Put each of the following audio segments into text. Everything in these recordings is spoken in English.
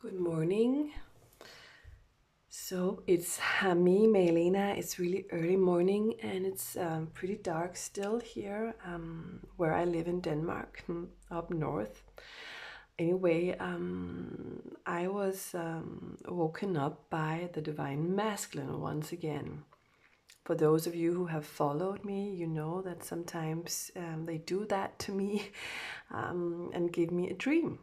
Good morning. So it's me, Maylena. It's really early morning and it's pretty dark still here where I live in Denmark, up north. Anyway, I was woken up by the divine masculine once again. For those of you who have followed me, you know that sometimes they do that to me and give me a dream.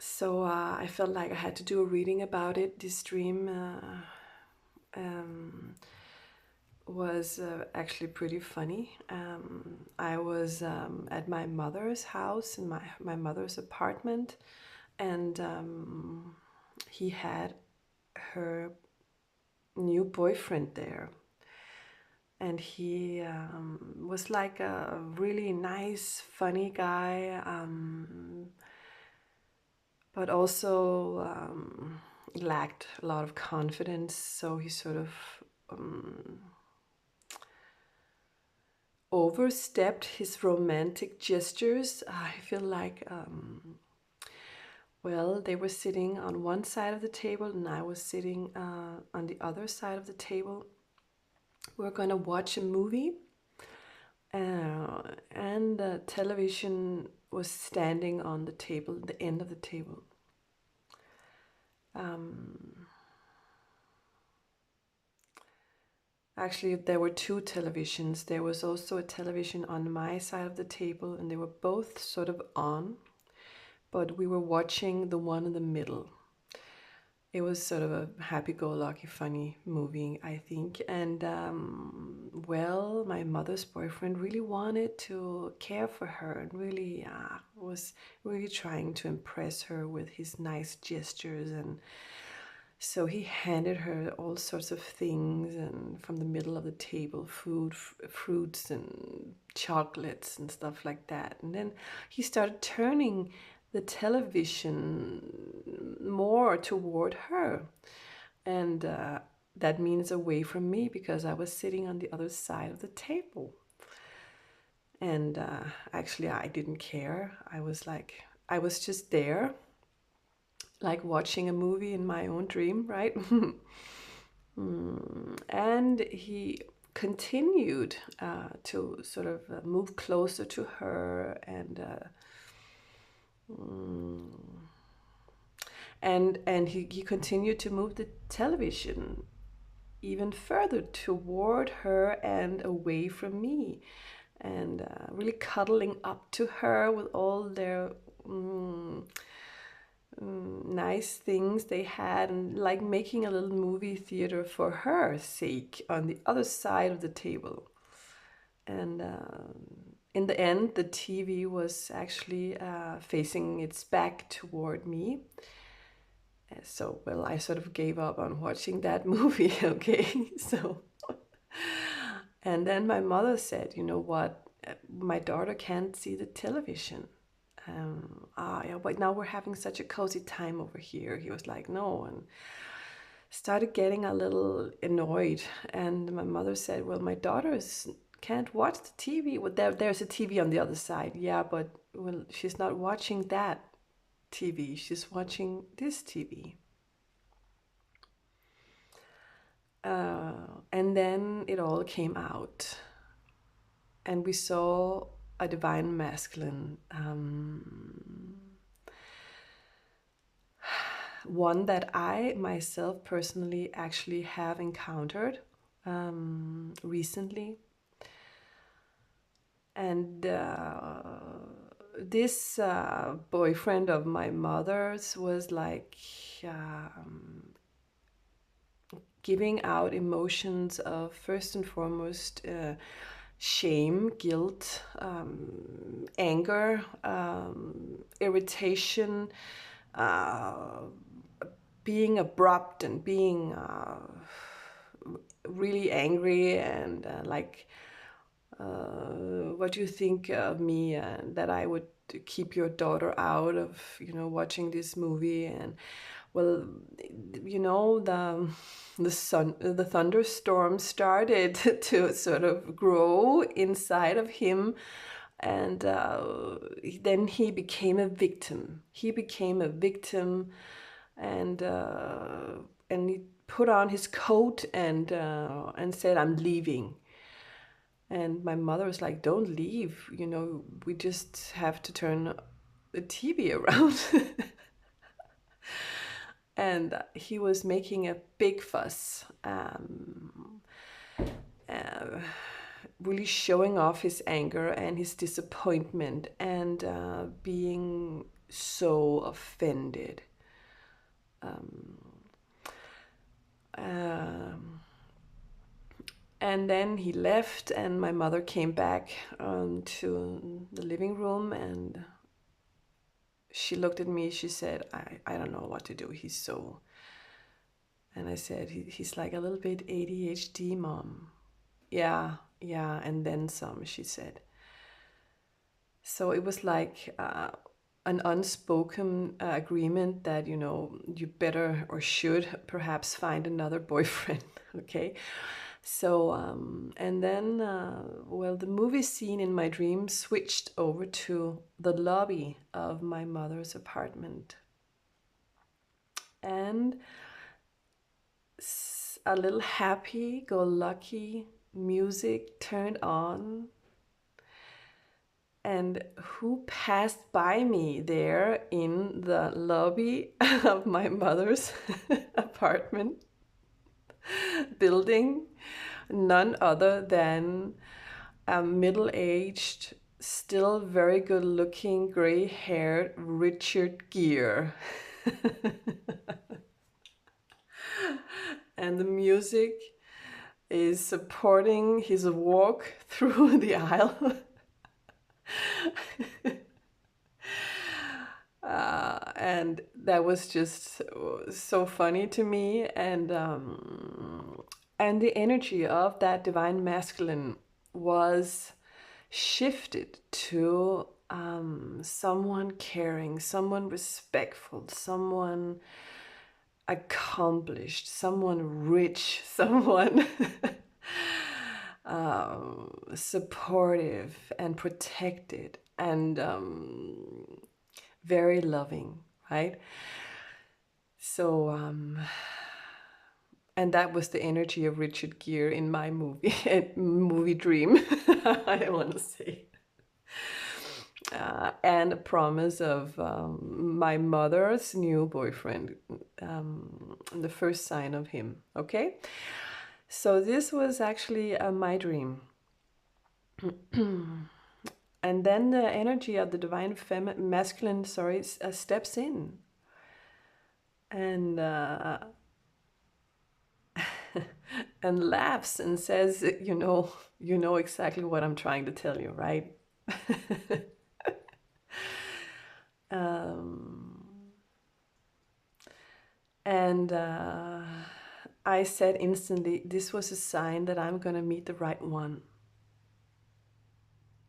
So I felt like I had to do a reading about it. This dream was actually pretty funny. I was at my mother's house in my mother's apartment, and he had her new boyfriend there. And he was like a really nice, funny guy. But also lacked a lot of confidence, so he sort of overstepped his romantic gestures. I feel like, well, they were sitting on one side of the table and I was sitting on the other side of the table. We're gonna watch a movie, and the television was standing on the table, the end of the table. Actually, there were two televisions. There was also a television on my side of the table, and they were both sort of on, but we were watching the one in the middle. It was sort of a happy-go-lucky, funny movie, I think. And, well, my mother's boyfriend really wanted to care for her and really was really trying to impress her with his nice gestures. And so he handed her all sorts of things, and from the middle of the table, food, fruits and chocolates and stuff like that. And then he started turning the television more toward her, and that means away from me, because I was sitting on the other side of the table. And actually I didn't care. I was just there, like watching a movie in my own dream, right? And he continued to sort of move closer to her, and he continued to move the television even further toward her and away from me, and really cuddling up to her with all their nice things they had, and like making a little movie theater for her sake on the other side of the table. And in the end, the TV was actually facing its back toward me. So, well, I sort of gave up on watching that movie, okay? So, and then my mother said, you know what, my daughter can't see the television. Yeah, but now we're having such a cozy time over here. He was like, no, and started getting a little annoyed. And my mother said, well, my daughter can't watch the TV. Well, there's a TV on the other side. Yeah, but well, she's not watching that TV. She's watching this TV. And then it all came out, and we saw a divine masculine, one that I myself personally actually have encountered recently. And this boyfriend of my mother's was like giving out emotions of, first and foremost, shame, guilt, anger, irritation, being abrupt and being really angry, and like, what do you think of me, that I would keep your daughter out of, watching this movie? And well, the thunderstorm started to sort of grow inside of him, And then he became a victim. He became a victim, and he put on his coat and said, "I'm leaving." And my mother was like, "Don't leave. You know, we just have to turn the TV around." And he was making a big fuss, really showing off his anger and his disappointment, and being so offended. And then he left, and my mother came back to the living room, and she looked at me. She said, I don't know what to do. He's so... And I said, he's like a little bit ADHD, Mom. Yeah, and then some, she said. So it was like an unspoken agreement that, you know, you better or should perhaps find another boyfriend, okay? So, and then, well, the movie scene in my dream switched over to the lobby of my mother's apartment. And a little happy-go-lucky music turned on. And who passed by me there in the lobby of my mother's apartment building? None other than a middle-aged, still very good-looking, gray-haired Richard Gere. And the music is supporting his walk through the aisle. And that was just so funny to me, and the energy of that divine masculine was shifted to someone caring, someone respectful, someone accomplished, someone rich, someone supportive and protected, and very loving, right? So, and that was the energy of Richard Gere in my movie dream, I want to say. And a promise of my mother's new boyfriend, the first sign of him, okay? So this was actually my dream. And then the energy of the divine masculine, steps in. And and laughs and says, you know exactly what I'm trying to tell you, right? And I said instantly, this was a sign that I'm gonna meet the right one.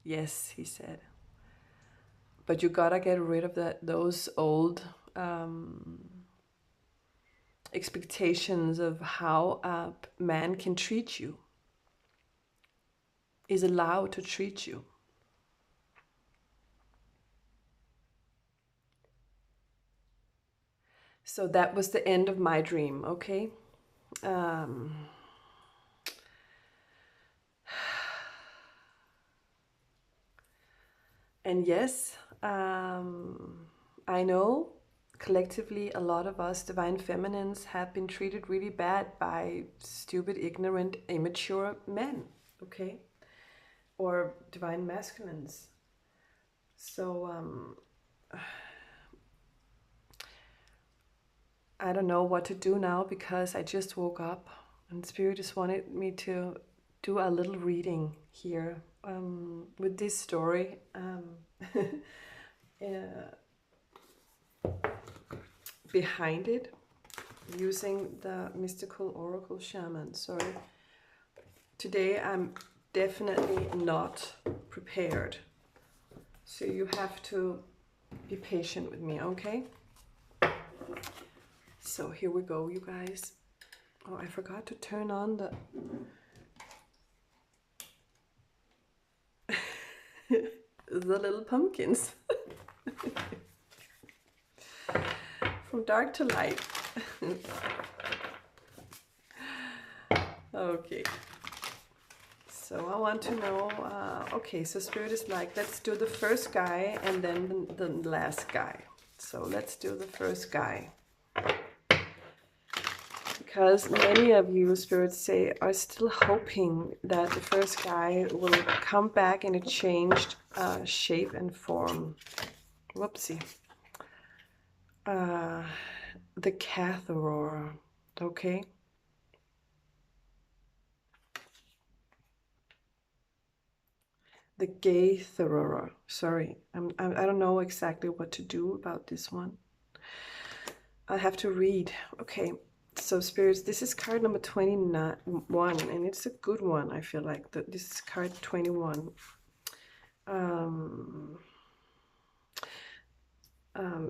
Yes, he said. But you gotta get rid of those old expectations of how a man can treat you, is allowed to treat you. So that was the end of my dream, okay? And yes, I know collectively a lot of us divine feminines have been treated really bad by stupid, ignorant, immature men, okay? Or divine masculines. So I don't know what to do now, because I just woke up and Spirit just wanted me to do a little reading here with this story. Behind it, using the mystical oracle shaman. Sorry, today I'm definitely not prepared, so you have to be patient with me, okay? So here we go, you guys. Oh, I forgot to turn on the the little pumpkins. From dark to light. Okay. So I want to know, okay, so Spirit is like, let's do the first guy and then the last guy. So let's do the first guy. Because many of you, Spirits say, are still hoping that the first guy will come back in a changed shape and form. Whoopsie. The Cathoror, okay? The Gaitheror, sorry. I don't know exactly what to do about this one. I have to read. Okay, so Spirits, this is card number 21, and it's a good one, I feel like. This is card 21.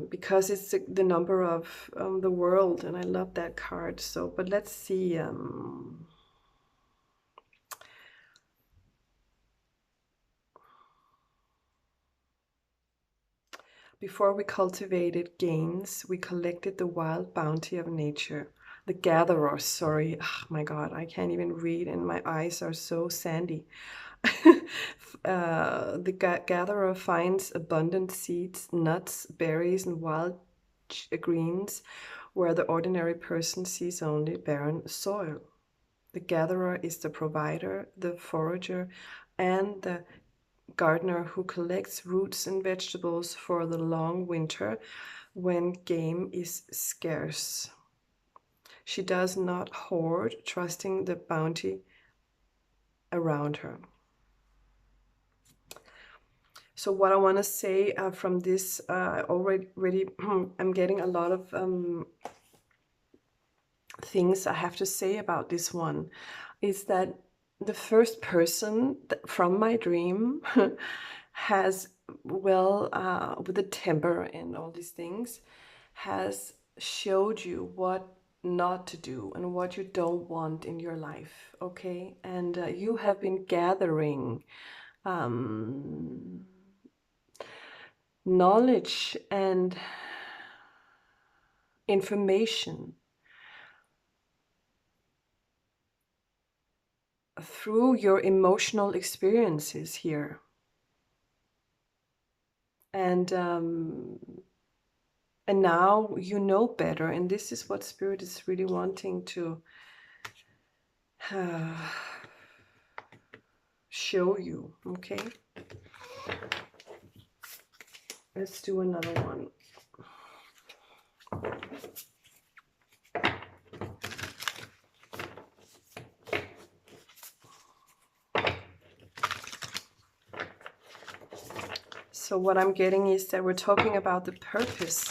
Because it's the number of the world, and I love that card. So, but let's see. Before we cultivated gains, we collected the wild bounty of nature. The gatherer, sorry, oh my God, I can't even read, and my eyes are so sandy. The gatherer finds abundant seeds, nuts, berries, and wild greens, where the ordinary person sees only barren soil. The gatherer is the provider, the forager, and the gardener who collects roots and vegetables for the long winter when game is scarce. She does not hoard, trusting the bounty around her. So what I want to say from this, already I'm getting a lot of things I have to say about this one, is that the first person from my dream has, well, with the temper and all these things, has showed you what not to do and what you don't want in your life, okay? And you have been gathering knowledge and information through your emotional experiences here. And now you know better, and this is what Spirit is really wanting to show you, okay? Let's do another one. So what I'm getting is that we're talking about the purpose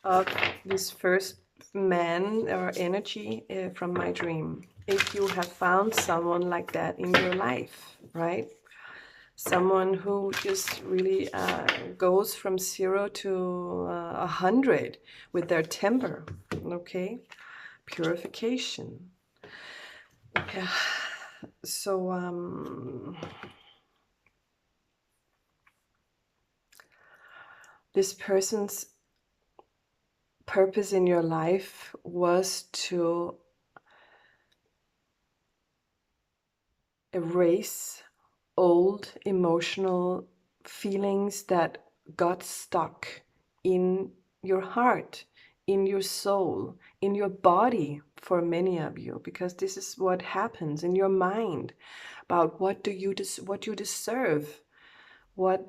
of this first man or energy from my dream. If you have found someone like that in your life, right? Someone who just really goes from 0 to 100 with their temper, okay? Purification. Yeah. So this person's purpose in your life was to erase old emotional feelings that got stuck in your heart, in your soul, in your body for many of you, because this is what happens in your mind about what you deserve, what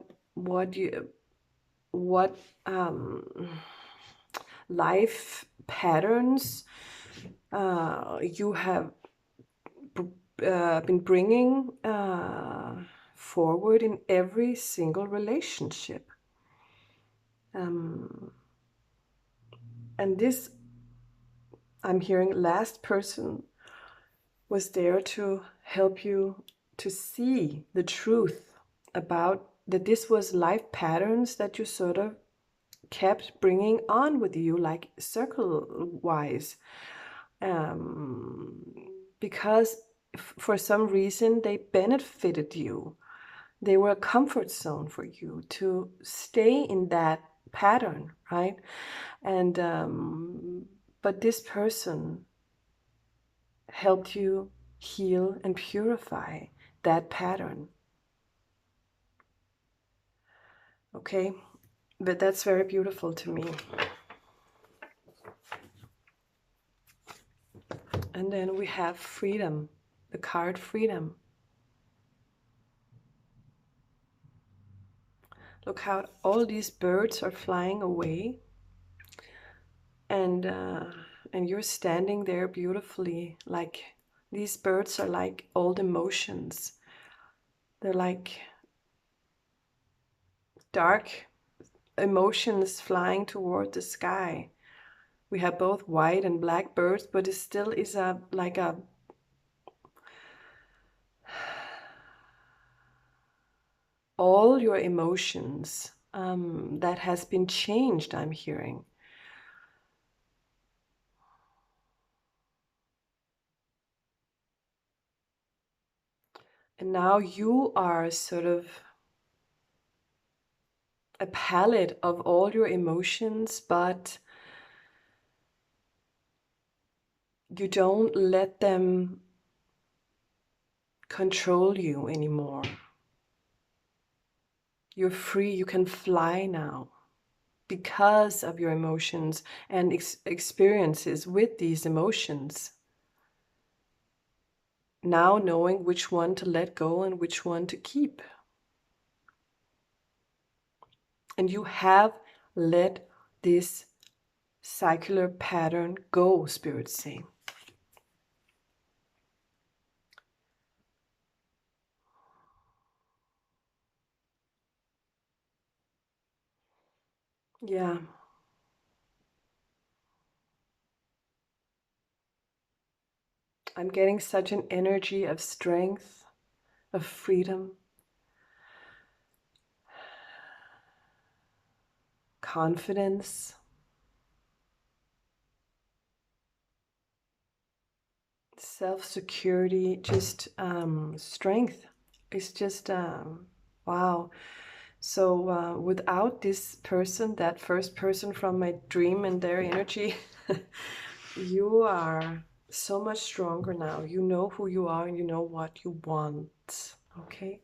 life patterns you have been bringing forward in every single relationship. And this, I'm hearing, last person was there to help you to see the truth about that this was life patterns that you sort of kept bringing on with you, like circle-wise, because for some reason they benefited you. They were a comfort zone for you to stay in that pattern, right? And but this person helped you heal and purify that pattern. Okay, but that's very beautiful to me. And then we have freedom, the card freedom. Look how all these birds are flying away, and you're standing there beautifully. Like, these birds are like old emotions. They're like dark emotions flying toward the sky. We have both white and black birds, but it still is like a all your emotions that has been changed, I'm hearing. And now you are sort of a palette of all your emotions, but you don't let them control you anymore. You're free, you can fly now because of your emotions and experiences with these emotions. Now knowing which one to let go and which one to keep. And you have let this circular pattern go, Spirit's saying. Yeah. I'm getting such an energy of strength, of freedom, confidence, self-security, just strength. It's just, wow. So without this person, that first person from my dream and their energy, you are so much stronger now. You know who you are and you know what you want. Okay?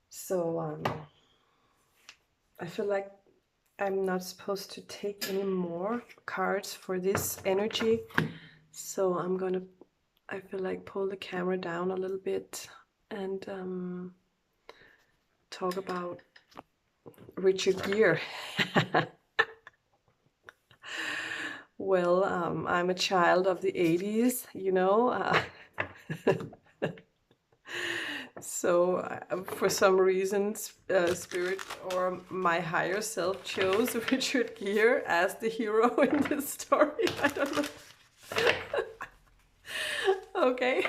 So I feel like I'm not supposed to take any more cards for this energy. So I'm gonna, I feel like, pull the camera down a little bit and talk about Richard Gere. Well, I'm a child of the 80s, you know. So for some reasons, Spirit or my higher self chose Richard Gere as the hero in this story. I don't know. Okay.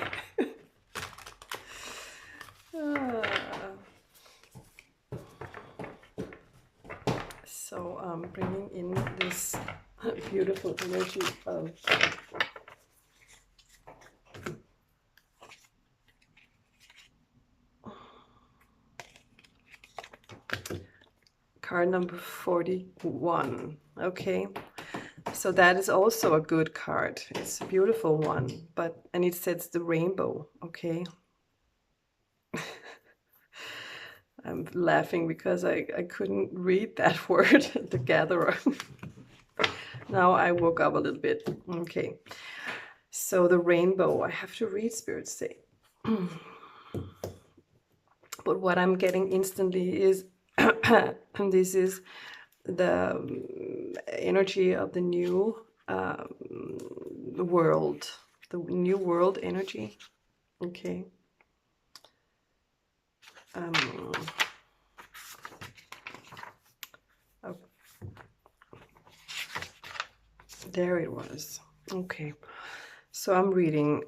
So bringing in this beautiful energy of card number 41. Okay, so that is also a good card. It's a beautiful one, and it says the rainbow. Okay. I'm laughing because I couldn't read that word, the gatherer. Now I woke up a little bit. Okay, so the rainbow, I have to read, Spirit say. But what I'm getting instantly is, and this is the energy of the new world, the new world energy. Okay. Oh, there it was. Okay. So I'm reading.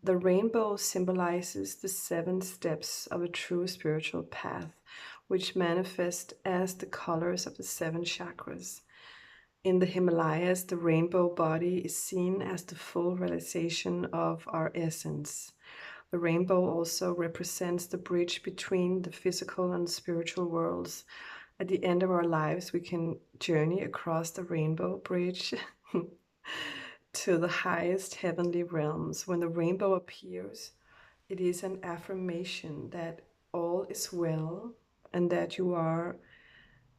The rainbow symbolizes the 7 steps of a true spiritual path, which manifest as the colors of the 7 chakras. In the Himalayas, the rainbow body is seen as the full realization of our essence. The rainbow also represents the bridge between the physical and spiritual worlds. At the end of our lives, we can journey across the rainbow bridge to the highest heavenly realms. When the rainbow appears, it is an affirmation that all is well and that you are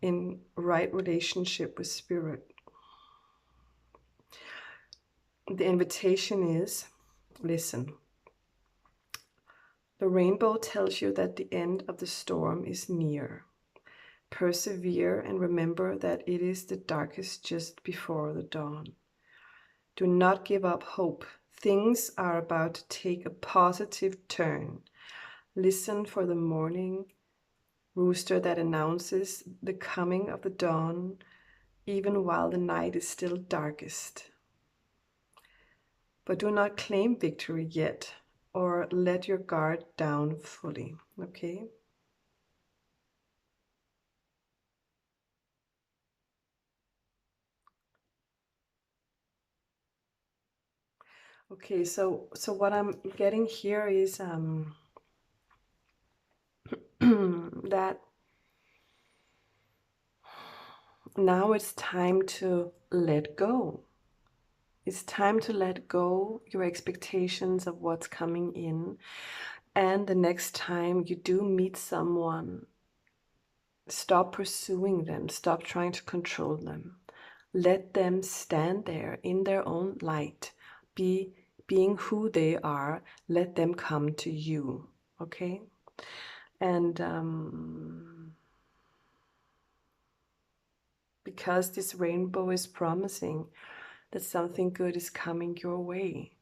in right relationship with spirit. The invitation is, listen. The rainbow tells you that the end of the storm is near. Persevere and remember that it is the darkest just before the dawn. Do not give up hope. Things are about to take a positive turn. Listen for the morning rooster that announces the coming of the dawn, even while the night is still darkest. But do not claim victory yet, or let your guard down fully, okay? Okay, so what I'm getting here is that now it's time to let go. It's time to let go your expectations of what's coming in. And the next time you do meet someone, stop pursuing them, stop trying to control them. Let them stand there in their own light, being who they are. Let them come to you, okay? And because this rainbow is promising that something good is coming your way,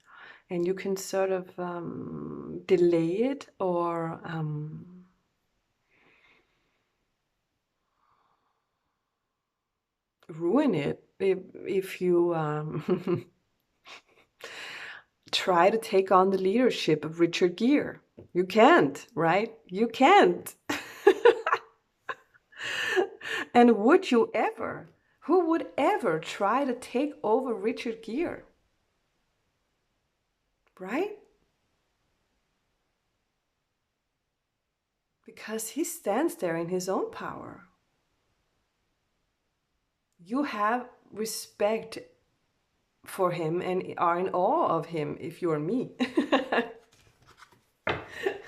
and you can sort of delay it or ruin it if you try to take on the leadership of Richard Gere. You can't, right? You can't. And would you ever? Who would ever try to take over Richard Gere? Right? Because he stands there in his own power. You have respect for him and are in awe of him if you're me.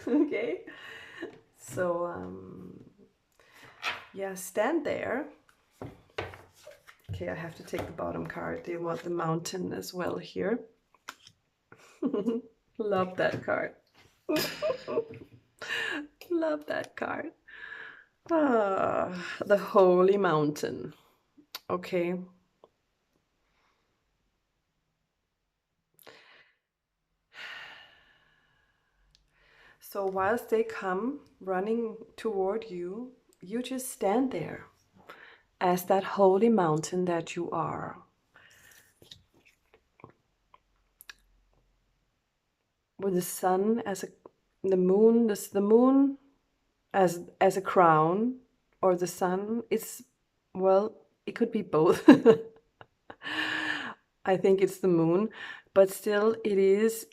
Okay? So, yeah, stand there. Okay, I have to take the bottom card. They want the mountain as well here. Love that card. Love that card. Ah, the holy mountain. Okay. So whilst they come running toward you, you just stand there as that holy mountain that you are. With the sun as the moon, the moon as a crown, or the sun, it's, well, it could be both. I think it's the moon, but still it is,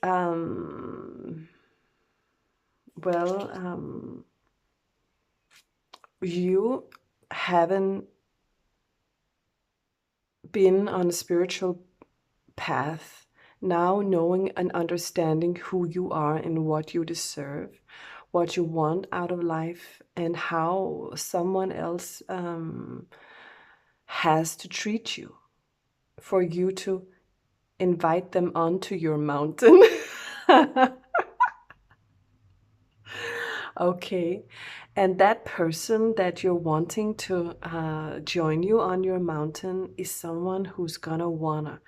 you haven't been on a spiritual path. Now knowing and understanding who you are and what you deserve, what you want out of life, and how someone else has to treat you for you to invite them onto your mountain. Okay, and that person that you're wanting to join you on your mountain is someone who's gonna wanna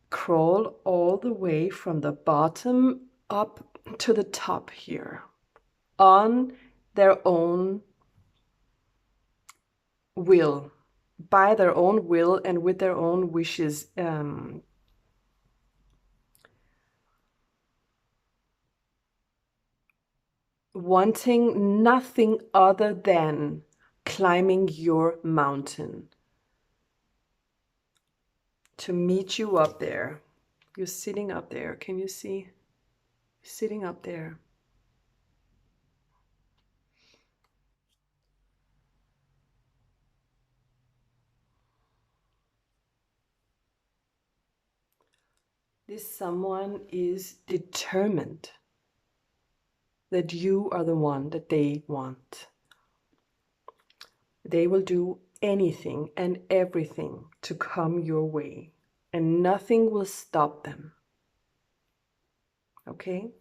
crawl all the way from the bottom up to the top here on their own will, by their own will and with their own wishes, wanting nothing other than climbing your mountain, to meet you up there. You're sitting up there. Can you see? sitting up there. This someone is determined that you are the one that they want. They will do anything and everything to come your way, and nothing will stop them. Okay?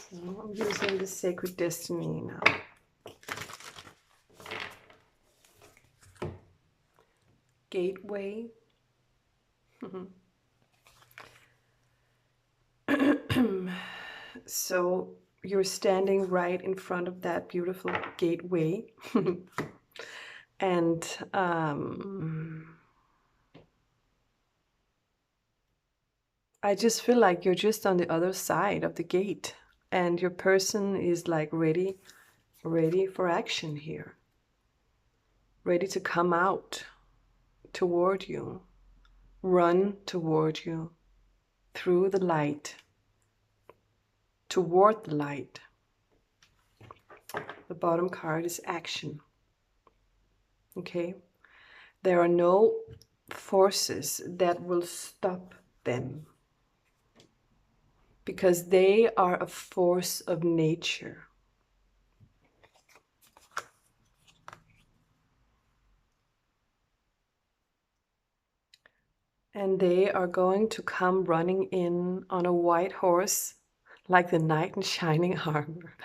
So I'm using the Sacred Destiny now. Gateway. So you're standing right in front of that beautiful gateway. And I just feel like you're just on the other side of the gate, and your person is like ready for action here. Ready to come out toward you, run toward you, through the light, toward the light. The bottom card is action. Okay? There are no forces that will stop them, because they are a force of nature. And they are going to come running in on a white horse like the knight in shining armor.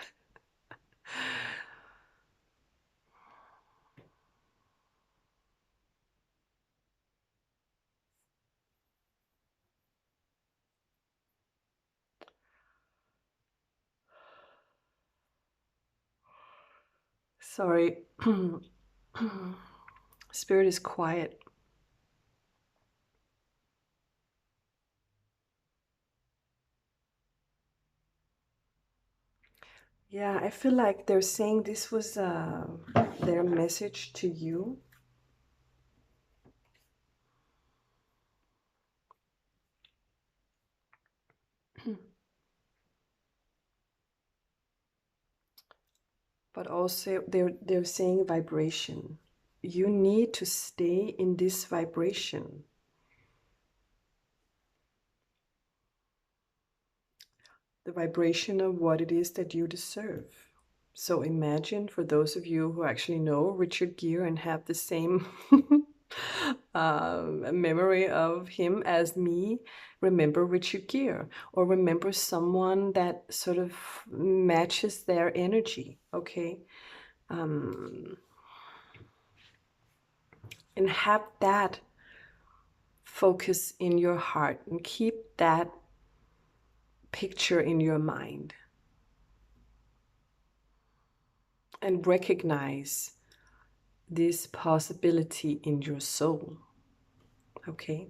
Sorry. Spirit is quiet. Yeah, I feel like they're saying this was their message to you. But also they're saying vibration. You need to stay in this vibration. The vibration of what it is that you deserve. So imagine, for those of you who actually know Richard Gere and have the same memory of him as me, remember Richard Gere, or remember someone that sort of matches their energy, okay? And have that focus in your heart and keep that picture in your mind. And recognize this possibility in your soul. Okay.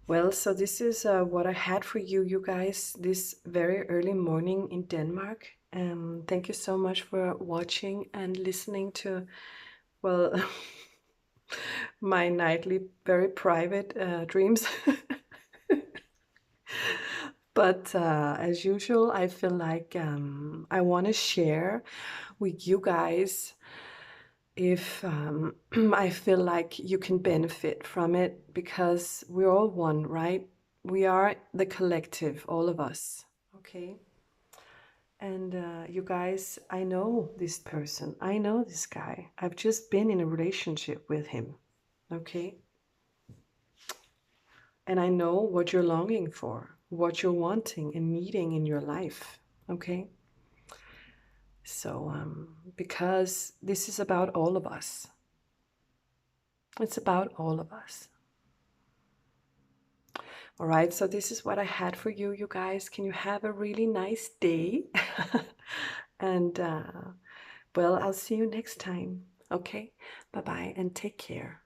Well, so this is what I had for you, you guys, this very early morning in Denmark. Thank you so much for watching and listening to, well, my nightly, very private dreams. But as usual, I feel like I want to share with you guys if I feel like you can benefit from it, because we're all one, right? We are the collective, all of us, okay? And you guys, I know this person, I know this guy. I've just been in a relationship with him, okay? And I know what you're longing for, what you're wanting and needing in your life, okay? So, because this is about all of us. It's about all of us. All right, so this is what I had for you, you guys. Can you have a really nice day? And, well, I'll see you next time. Okay, bye-bye and take care.